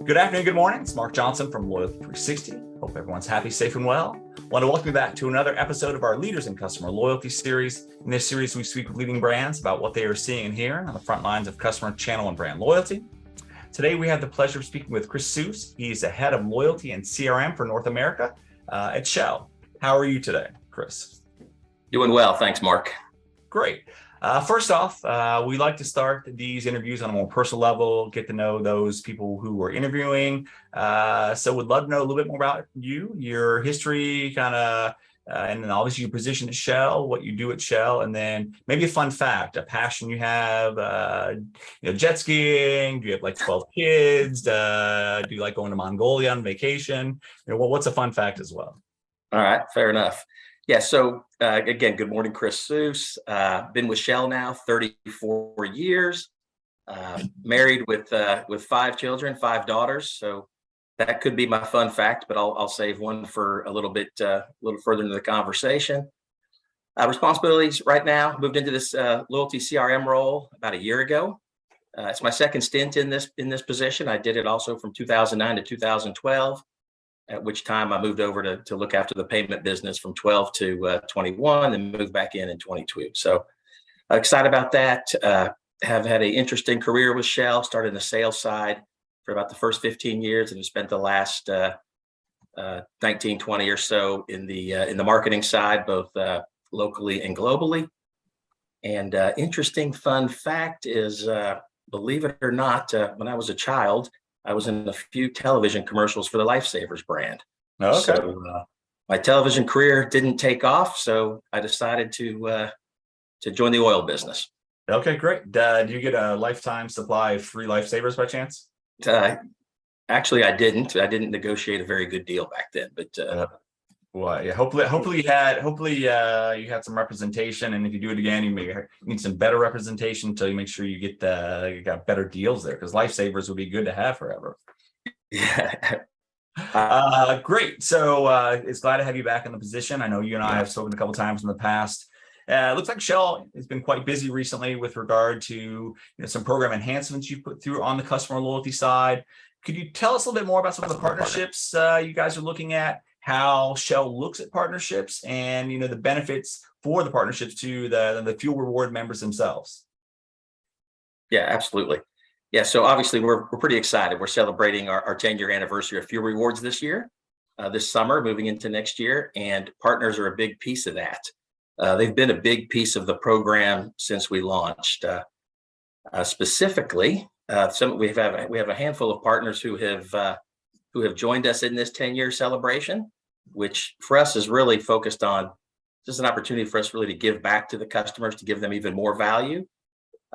Good afternoon, good morning. It's Mark Johnson from Loyalty360. Hope everyone's happy, safe, and well. I want to welcome you back to another episode of our Leaders in Customer Loyalty series. In this series, we speak with leading brands about what they are seeing and hearing on the front lines of customer, channel, and brand loyalty. Today, we have the pleasure of speaking with Chris Suess. He's the head of loyalty and CRM for North America at Shell. How are you today, Chris? Doing well. Thanks, Mark. Great. First off, we like to start these interviews on a more personal level, get to know those people who we're interviewing. So we'd love to know a little bit more about you, your history, and then obviously your position at Shell, what you do at Shell, and then maybe a fun fact, a passion you have, jet skiing. Do you have like 12 kids? Do you like going to Mongolia on vacation? What's a fun fact as well? All right, fair enough. Yeah, so again, good morning, Chris Suess. Been with Shell now 34 years, married with 5 children, 5 daughters. So that could be my fun fact, but I'll save one for a little further into the conversation. Responsibilities right now, moved into this loyalty CRM role about a year ago. It's my second stint in this position. I did it also from 2009 to 2012. At which time I moved over to look after the payment business from 12 to 21 and moved back in 22. So excited about that. Have had an interesting career with Shell, started in the sales side for about the first 15 years and have spent the last 19, 20 or so in the marketing side, both locally and globally. And interesting fun fact is, believe it or not, when I was a child, I was in a few television commercials for the Lifesavers brand. Okay. So my television career didn't take off, so I decided to join the oil business. Okay, great. Do you get a lifetime supply of free Lifesavers by chance? Actually, I didn't. I didn't negotiate a very good deal back then, but well, yeah. Hopefully you had some representation, and if you do it again, you may need some better representation until you make sure you got better deals there, because Lifesavers would be good to have forever. Yeah. Great. So it's glad to have you back in the position. I know you and I have spoken a couple times in the past. It looks like Shell has been quite busy recently with regard to some program enhancements you put through on the customer loyalty side. Could you tell us a little bit more about some of the partnerships you guys are looking at, how Shell looks at partnerships, and the benefits for the partnerships to the fuel reward members themselves? Yeah, absolutely. Yeah, so obviously we're pretty excited. We're celebrating our 10-year anniversary of fuel rewards this year, this summer, moving into next year, and partners are a big piece of that. They've been a big piece of the program since we launched. Specifically, we have a handful of partners who have joined us in this 10-year celebration, which for us is really focused on just an opportunity for us really to give back to the customers, to give them even more value,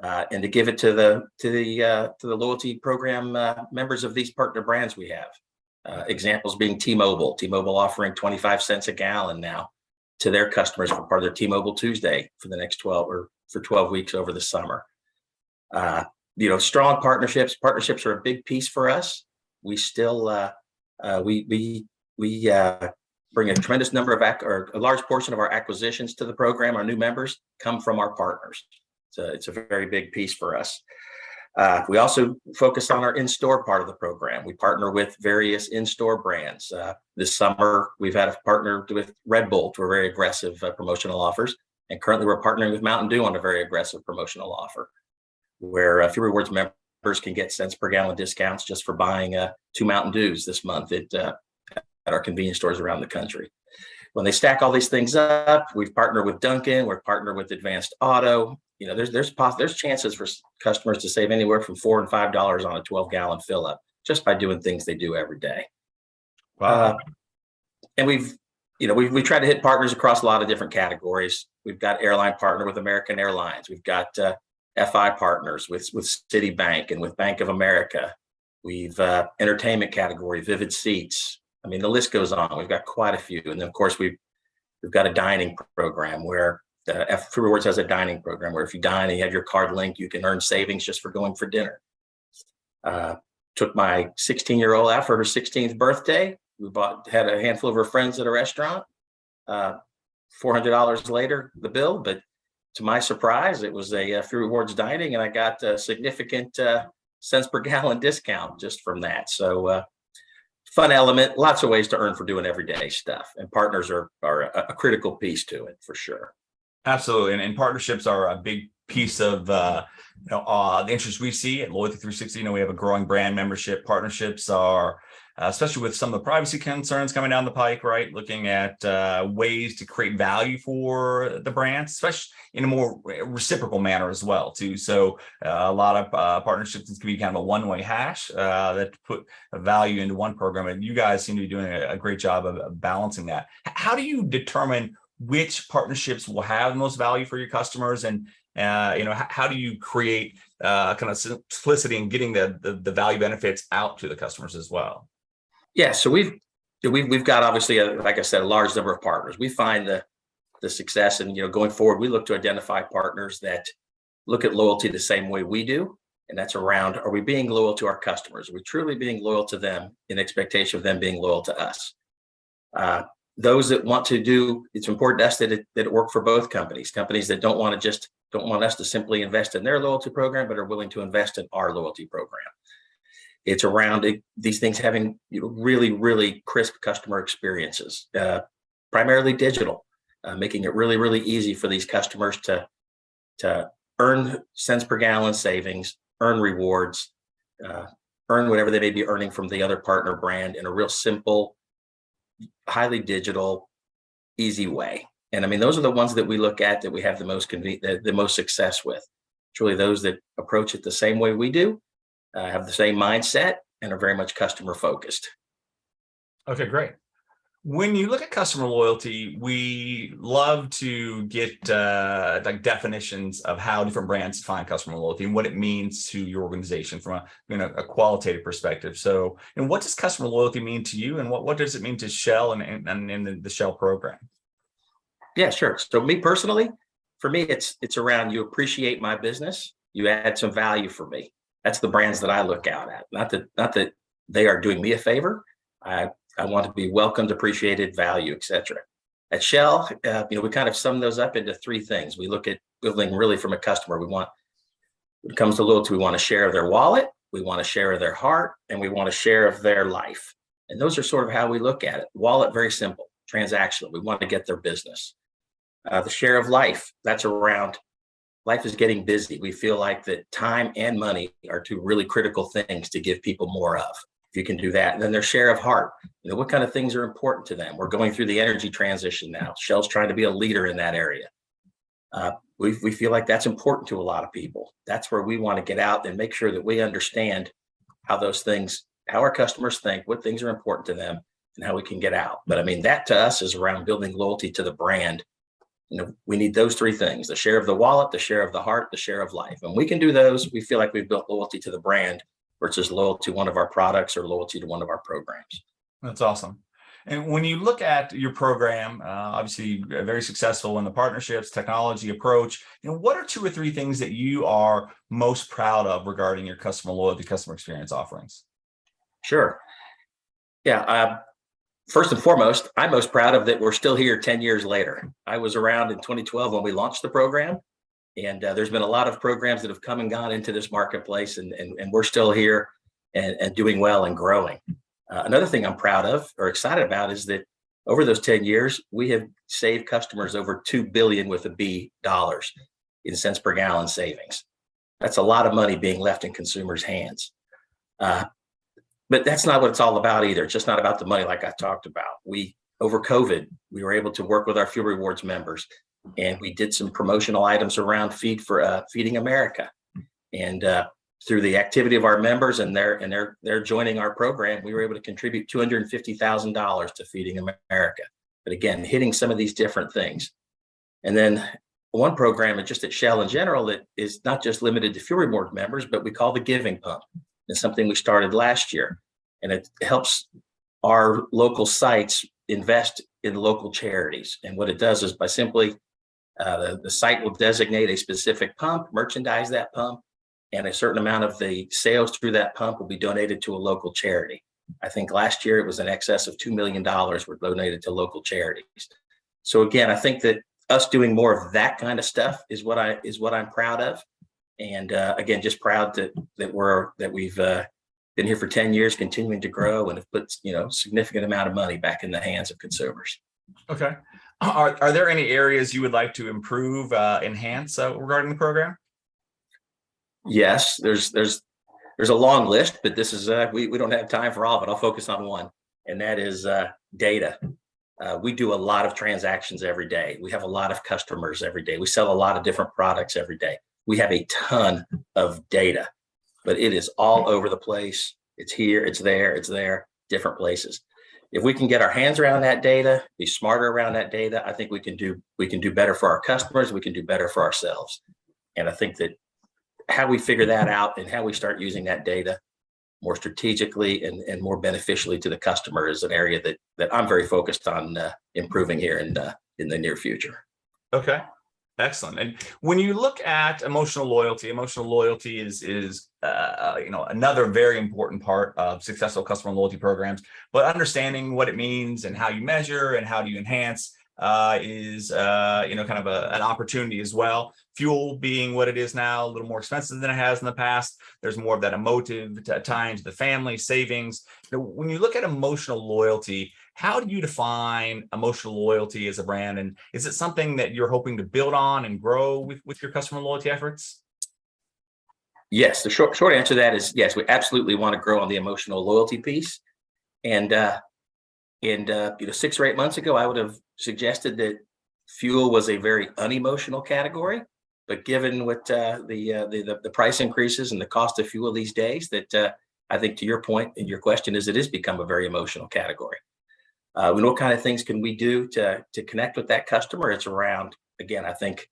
and to give it to the loyalty program members of these partner brands we have. Examples being T-Mobile offering 25 cents a gallon now to their customers for part of their T-Mobile Tuesday for the next 12 weeks over the summer. Strong partnerships. Partnerships are a big piece for us. We still we bring a tremendous number of or a large portion of our acquisitions to the program. Our new members come from our partners. So it's a very big piece for us. We also focus on our in-store part of the program. We partner with various in-store brands. This summer, we've had a partner with Red Bull for very aggressive promotional offers. And currently, we're partnering with Mountain Dew on a very aggressive promotional offer, where Fuel Rewards members can get cents per gallon discounts just for buying 2 Mountain Dews this month at our convenience stores around the country. When they stack all these things up, we've partnered with Dunkin', we're partnered with Advanced Auto. There's chances for customers to save anywhere from $4 and $5 on a 12-gallon fill up just by doing things they do every day. Wow. And we try to hit partners across a lot of different categories. We've got airline partner with American Airlines. We've got FI partners with Citibank and with Bank of America. We've entertainment category, Vivid Seats. I mean, the list goes on. We've got quite a few. And then, of course, we've got a dining program where Fuel Rewards has a dining program where if you dine and you have your card linked, you can earn savings just for going for dinner. Took my 16-year-old out for her 16th birthday. We had a handful of her friends at a restaurant. $400 later, the bill, but to my surprise, it was a Fuel Rewards dining, and I got a significant cents per gallon discount just from that. So fun element, lots of ways to earn for doing everyday stuff, and partners are a critical piece to it for sure. Absolutely. And partnerships are a big piece of the interest we see at Loyalty360. We have a growing brand membership. Partnerships are, especially with some of the privacy concerns coming down the pike, right? Looking at ways to create value for the brands, especially in a more reciprocal manner as well, too. So a lot of partnerships can be kind of a one-way hash that put a value into one program. And you guys seem to be doing a great job of balancing that. How do you determine which partnerships will have the most value for your customers, and how do you create kind of simplicity in getting the value benefits out to the customers as well? Yeah, so we've got obviously, like I said, a large number of partners. We find the success, and going forward, we look to identify partners that look at loyalty the same way we do, and that's around: are we being loyal to our customers? Are we truly being loyal to them in expectation of them being loyal to us? Those that want to do, it's important to us that it work for both companies. Companies that don't want us to simply invest in their loyalty program, but are willing to invest in our loyalty program. It's around these things having really, really crisp customer experiences, primarily digital, making it really, really easy for these customers to earn cents per gallon savings, earn rewards, earn whatever they may be earning from the other partner brand in a real simple, highly digital, easy way. And I mean, those are the ones that we look at that we have the most success with. It's really those that approach it the same way we do, have the same mindset, and are very much customer focused. Okay, great. When you look at customer loyalty, we love to get like definitions of how different brands define customer loyalty and what it means to your organization from a qualitative perspective. So, and what does customer loyalty mean to you, and what does it mean to Shell and in the Shell program? Yeah, sure. So me personally, for me, it's around: you appreciate my business, you add some value for me. That's the brands that I look out at. Not that they are doing me a favor. I want to be welcomed, appreciated, value, etc. At Shell, we kind of sum those up into three things. We look at building really from a customer. When it comes to loyalty, we want a share of their wallet, we want a share of their heart, and we want a share of their life. And those are sort of how we look at it. Wallet, very simple, transactional. We want to get their business. The share of life, that's around life is getting busy. We feel like that time and money are two really critical things to give people more of. If you can do that, and then their share of heart, what kind of things are important to them? We're going through the energy transition now. Shell's trying to be a leader in that area. We feel like that's important to a lot of people. That's where we want to get out and make sure that we understand how our customers think, what things are important to them, and how we can get out. But I mean, that to us is around building loyalty to the brand. We need those three things: the share of the wallet, the share of the heart, the share of life. And we can do those, we feel like we've built loyalty to the brand versus loyalty to one of our products or loyalty to one of our programs. That's awesome. And when you look at your program, obviously very successful in the partnerships, technology approach, what are 2 or 3 things that you are most proud of regarding your customer loyalty, customer experience offerings? Sure. Yeah. First and foremost, I'm most proud of that we're still here 10 years later. I was around in 2012 when we launched the program, and there's been a lot of programs that have come and gone into this marketplace, and we're still here and doing well and growing. Another thing I'm proud of or excited about is that over those 10 years, we have saved customers over $2 billion with a B dollars in cents per gallon savings. That's a lot of money being left in consumers' hands. But that's not what it's all about either. It's just not about the money like I talked about. Over COVID, we were able to work with our Fuel Rewards members, and we did some promotional items around Feeding America. And through the activity of our members and they're joining our program, we were able to contribute $250,000 to Feeding America. But again, hitting some of these different things. And then one program, just at Shell in general, that is not just limited to Fuel Rewards members, but we call the Giving Pump. It's something we started last year, and it helps our local sites invest in local charities. And what it does is by simply, the site will designate a specific pump, merchandise that pump, and a certain amount of the sales through that pump will be donated to a local charity. I think last year it was in excess of $2 million were donated to local charities. So again, I think that us doing more of that kind of stuff is what I'm proud of. And again, just proud that we've been here for 10 years, continuing to grow, and have put significant amount of money back in the hands of consumers. Okay. Are there any areas you would like to improve, enhance regarding the program? Yes, there's a long list, but this is we don't have time for all of it. I'll focus on one, and that is data. We do a lot of transactions every day. We have a lot of customers every day. We sell a lot of different products every day. We have a ton of data, but it is all over the place. It's here, it's there, different places. If we can get our hands around that data, be smarter around that data, I think we can do better for our customers. We can do better for ourselves. And I think that how we figure that out and how we start using that data more strategically and more beneficially to the customer is an area that I'm very focused on improving here in the near future. Okay, excellent. And when you look at emotional loyalty is another very important part of successful customer loyalty programs. But understanding what it means and how you measure and how do you enhance is kind of an opportunity as well. Fuel being what it is now, a little more expensive than it has in the past. There's more of that emotive tie into the family savings. When you look at emotional loyalty, how do you define emotional loyalty as a brand? And is it something that you're hoping to build on and grow with your customer loyalty efforts? Yes, the short answer to that is yes. We absolutely want to grow on the emotional loyalty piece. And 6 or 8 months ago, I would have suggested that fuel was a very unemotional category. But given what the price increases and the cost of fuel these days, that I think to your point and your question is it has become a very emotional category. What kind of things can we do to connect with that customer? It's around, again, I think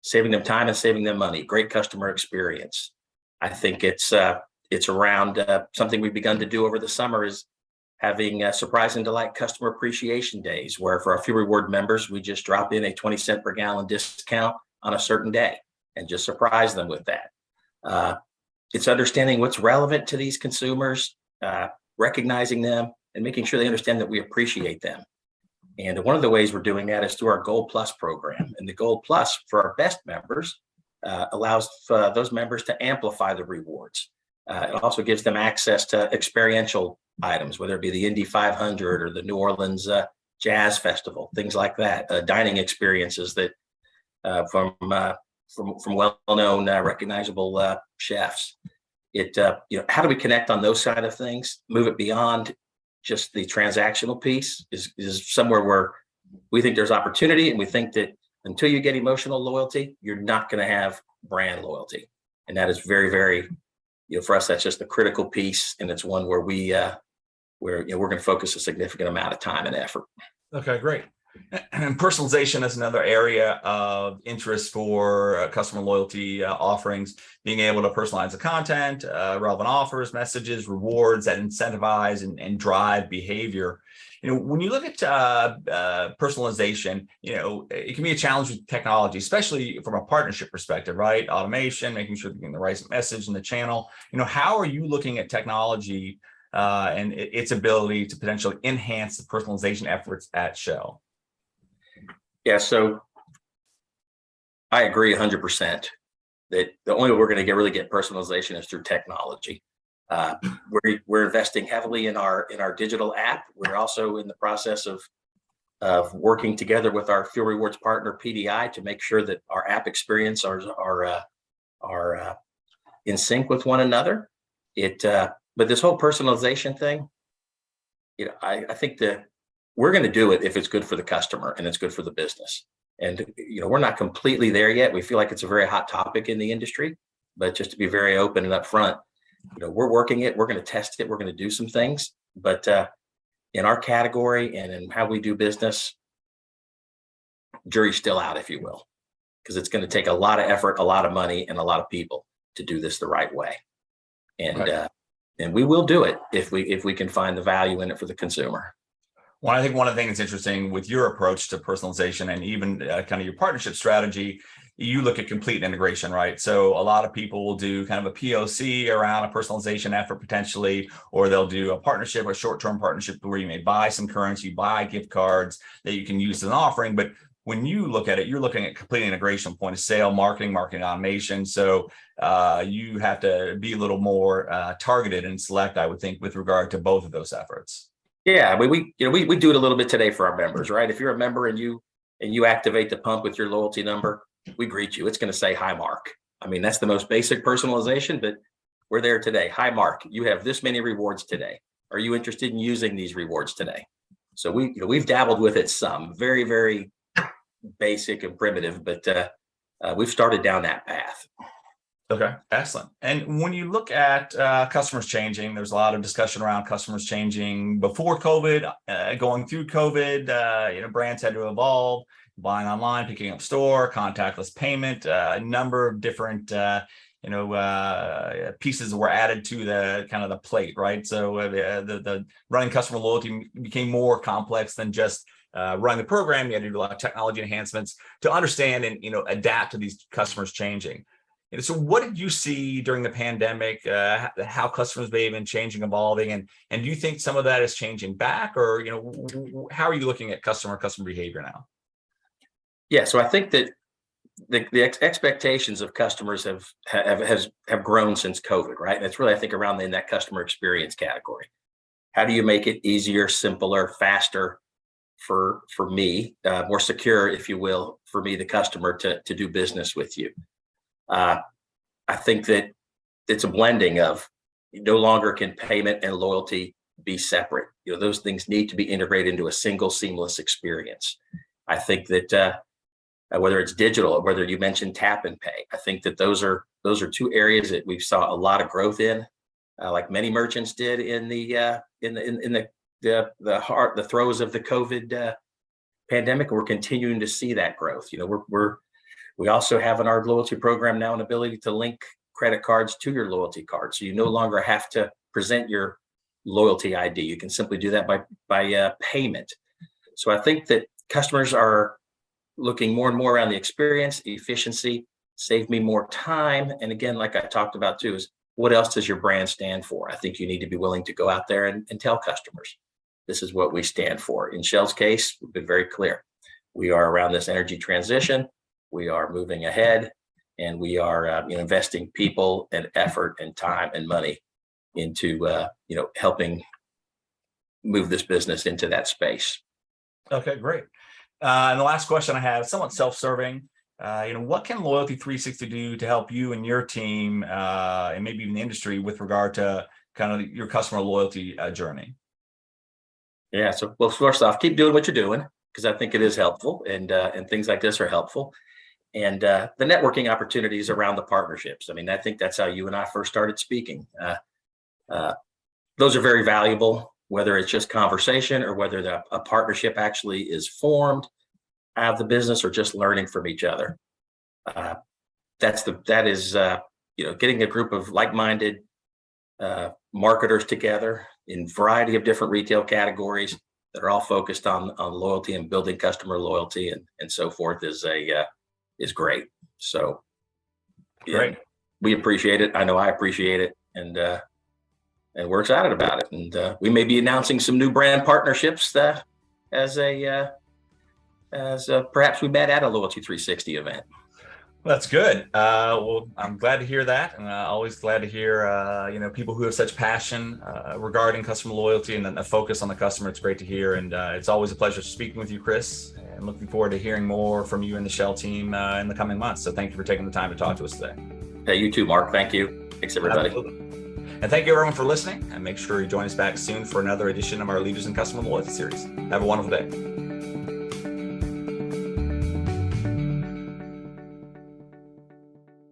saving them time and saving them money, great customer experience. I think it's around something we've begun to do over the summer is having surprise and delight customer appreciation days, where for our Fuel Reward members, we just drop in a 20 cent per gallon discount on a certain day and just surprise them with that. It's understanding what's relevant to these consumers, recognizing them, and making sure they understand that we appreciate them. And one of the ways we're doing that is through our Gold Plus program. And the Gold Plus for our best members allows those members to amplify the rewards. It also gives them access to experiential items, whether it be the Indy 500 or the New Orleans Jazz Festival, things like that, dining experiences that from well-known, recognizable chefs. How do we connect on those side of things? Move it beyond just the transactional piece is somewhere where we think there's opportunity, and we think that until you get emotional loyalty, you're not going to have brand loyalty, and that is very, very. For us, that's just the critical piece, and it's one where we're going to focus a significant amount of time and effort. Okay, great. And personalization is another area of interest for customer loyalty offerings, being able to personalize the content, relevant offers, messages, rewards that incentivize and drive behavior. When you look at personalization, it can be a challenge with technology, especially from a partnership perspective, right? Automation, making sure they're getting the right message in the channel. How are you looking at technology and its ability to potentially enhance the personalization efforts at Shell? Yeah, so I agree 100% that the only way we're going to really get personalization is through technology. We're investing heavily in our digital app. We're also in the process of working together with our Fuel Rewards partner PDI to make sure that our app experience are in sync with one another. But this whole personalization thing, I think that we're going to do it if it's good for the customer and it's good for the business. And we're not completely there yet. We feel like it's a very hot topic in the industry, but just to be very open and upfront, we're working it. We're going to test it. We're going to do some things, but in our category and in how we do business, jury's still out, if you will, because it's going to take a lot of effort, a lot of money, and a lot of people to do this the right way. And right. And we will do it if we can find the value in it for the consumer. Well, I think one of the things that's interesting with your approach to personalization and even kind of your partnership strategy, you look at complete integration, right? So a lot of people will do kind of a POC around a personalization effort potentially, or they'll do a partnership, a short-term partnership where you may buy some currency, buy gift cards that you can use as an offering. But when you look at it, you're looking at complete integration, point of sale, marketing automation. So you have to be a little more targeted and select, I would think, with regard to both of those efforts. Yeah, we do it a little bit today for our members, right? If you're a member and you activate the pump with your loyalty number, we greet you. It's going to say, "Hi, Mark." I mean, that's the most basic personalization, but we're there today. "Hi, Mark, you have this many rewards today. Are you interested in using these rewards today?" So we've dabbled with it some, very, very basic and primitive, but we've started down that path. Okay, excellent. And when you look at customers changing, there's a lot of discussion around customers changing before COVID, going through COVID. Brands had to evolve, buying online, picking up store, contactless payment, a number of different pieces were added to the kind of the plate, right? So the running customer loyalty became more complex than just running the program. You had to do a lot of technology enhancements to understand and adapt to these customers changing. So what did you see during the pandemic, how customers may have been changing, evolving, and do you think some of that is changing back, or how are you looking at customer behavior now? Yeah, so I think that the expectations of customers have grown since COVID, right? And it's really, I think, around in that customer experience category. How do you make it easier, simpler, faster for me, more secure, if you will, for me, the customer, to do business with you? I think that it's a blending of, no longer can payment and loyalty be separate. Those things need to be integrated into a single seamless experience. I think that whether it's digital or whether you mentioned tap and pay, I think that those are two areas that we've saw a lot of growth in, like many merchants did in the throes of the COVID pandemic. We're continuing to see that growth. We also have in our loyalty program now an ability to link credit cards to your loyalty card. So you no longer have to present your loyalty ID. You can simply do that by payment. So I think that customers are looking more and more around the experience, efficiency, save me more time. And again, like I talked about too, is what else does your brand stand for? I think you need to be willing to go out there and tell customers, this is what we stand for. In Shell's case, we've been very clear. We are around this energy transition. We are moving ahead, and we are investing people and effort and time and money into helping move this business into that space. Okay, great. And the last question I have, somewhat self-serving. What can Loyalty360 do to help you and your team, and maybe even the industry, with regard to kind of your customer loyalty journey? Yeah. So, well, first off, keep doing what you're doing, because I think it is helpful, and things like this are helpful. And the networking opportunities around the partnerships. I mean, I think that's how you and I first started speaking. Those are very valuable, whether it's just conversation or whether a partnership actually is formed out of the business, or just learning from each other. That is getting a group of like-minded marketers together in a variety of different retail categories that are all focused on loyalty and building customer loyalty and so forth is great. So Great. We appreciate it. I know I appreciate it, and we're excited about it. And we may be announcing some new brand partnerships as perhaps we met at a Loyalty360 event. That's good. Well, I'm glad to hear that, and always glad to hear people who have such passion regarding customer loyalty and then the focus on the customer. It's great to hear, and it's always a pleasure speaking with you, Chris. And looking forward to hearing more from you and the Shell team in the coming months. So thank you for taking the time to talk to us today. Hey, you too, Mark. Thank you. Thanks, everybody. Absolutely. And thank you, everyone, for listening. And make sure you join us back soon for another edition of our Leaders in Customer Loyalty series. Have a wonderful day.